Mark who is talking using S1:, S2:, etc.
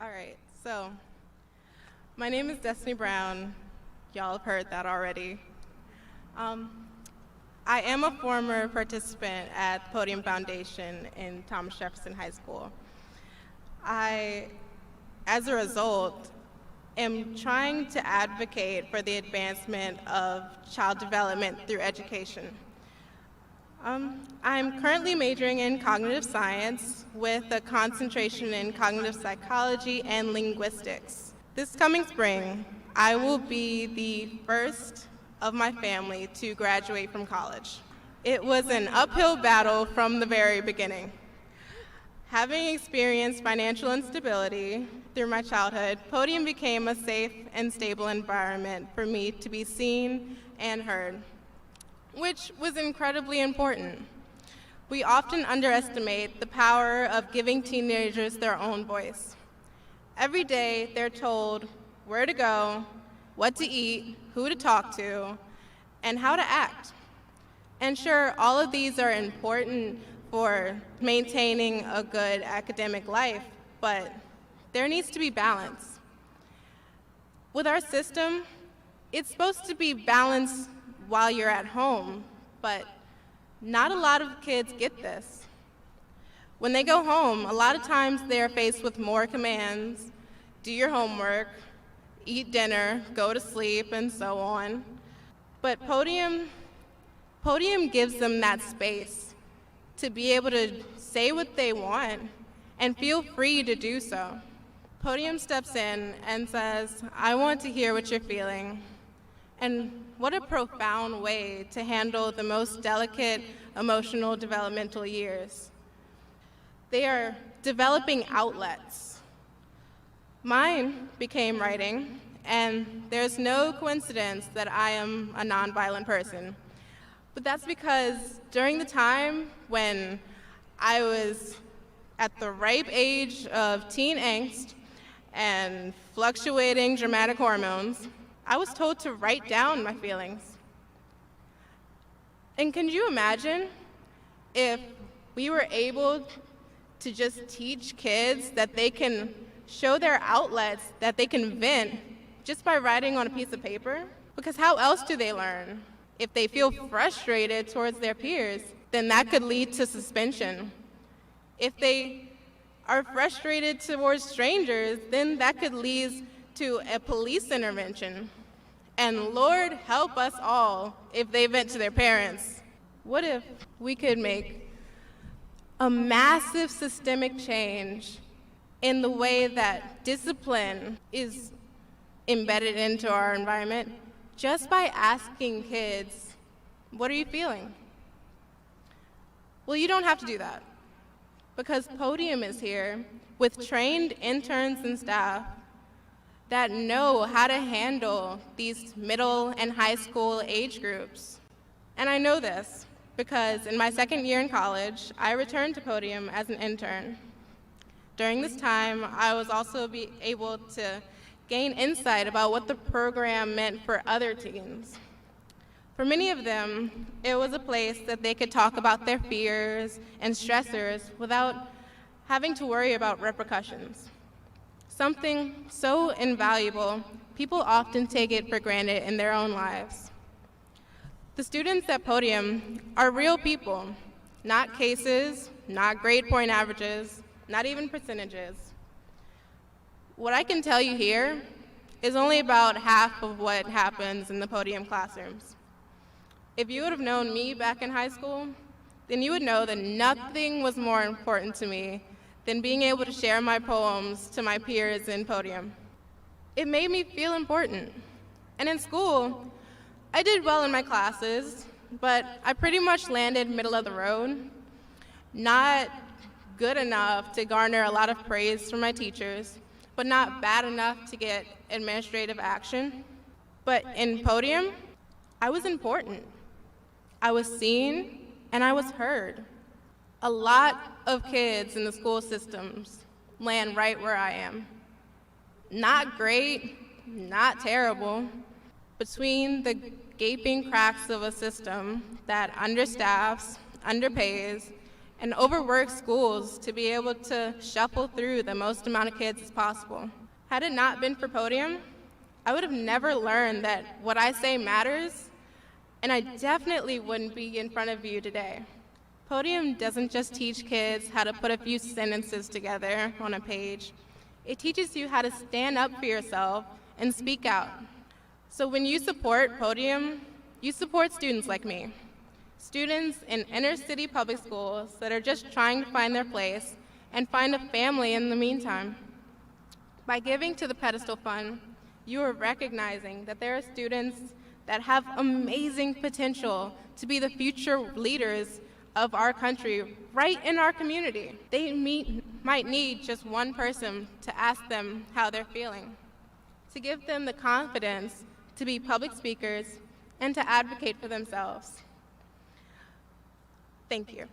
S1: All right, so my name is Destiny Brown. Y'all have heard that already. I am a former participant at the Podium Foundation in Thomas Jefferson High School. I, as a result, am trying to advocate for the advancement of child development through education. I'm currently majoring in cognitive science with a concentration in cognitive psychology and linguistics. This coming spring, I will be the first of my family to graduate from college. It was an uphill battle from the very beginning. Having experienced financial instability through my childhood, Podium became a safe and stable environment for me to be seen and heard, which was incredibly important. We often underestimate the power of giving teenagers their own voice. Every day, they're told where to go, what to eat, who to talk to, and how to act. And sure, all of these are important for maintaining a good academic life, but there needs to be balance. With our system, it's supposed to be balanced while you're at home, but not a lot of kids get this. When they go home, a lot of times they're faced with more commands: do your homework, eat dinner, go to sleep, and so on. But Podium gives them that space to be able to say what they want and feel free to do so. Podium steps in and says, "I want to hear what you're feeling." And what a profound way to handle the most delicate emotional developmental years. They are developing outlets. Mine became writing, and there's no coincidence that I am a nonviolent person. But that's because during the time when I was at the ripe age of teen angst and fluctuating dramatic hormones, I was told to write down my feelings. And can you imagine if we were able to just teach kids that they can show their outlets, that they can vent just by writing on a piece of paper? Because how else do they learn? If they feel frustrated towards their peers, then that could lead to suspension. If they are frustrated towards strangers, then that could lead to a police intervention. And Lord help us all if they vent to their parents. What if we could make a massive systemic change in the way that discipline is embedded into our environment just by asking kids, "What are you feeling?" Well, you don't have to do that, because Podium is here with trained interns and staff that know how to handle these middle and high school age groups. And I know this because in my second year in college, I returned to Podium as an intern. During this time, I was also able to gain insight about what the program meant for other teens. For many of them, it was a place that they could talk about their fears and stressors without having to worry about repercussions. Something so invaluable, people often take it for granted in their own lives. The students at Podium are real people, not cases, not grade point averages, not even percentages. What I can tell you here is only about half of what happens in the Podium classrooms. If you would have known me back in high school, then you would know that nothing was more important to me than being able to share my poems to my peers in Podium. It made me feel important. And in school, I did well in my classes, but I pretty much landed middle of the road. Not good enough to garner a lot of praise from my teachers, but not bad enough to get administrative action. But in Podium, I was important. I was seen and I was heard. A lot of kids in the school systems land right where I am. Not great, not terrible, between the gaping cracks of a system that understaffs, underpays, and overwork schools to be able to shuffle through the most amount of kids as possible. Had it not been for Podium, I would have never learned that what I say matters, and I definitely wouldn't be in front of you today. Podium doesn't just teach kids how to put a few sentences together on a page. It teaches you how to stand up for yourself and speak out. So when you support Podium, you support students like me, students in inner city public schools that are just trying to find their place and find a family in the meantime. By giving to the Pedestal Fund, you are recognizing that there are students that have amazing potential to be the future leaders of our country right in our community. They might need just one person to ask them how they're feeling, to give them the confidence to be public speakers and to advocate for themselves. Thank you.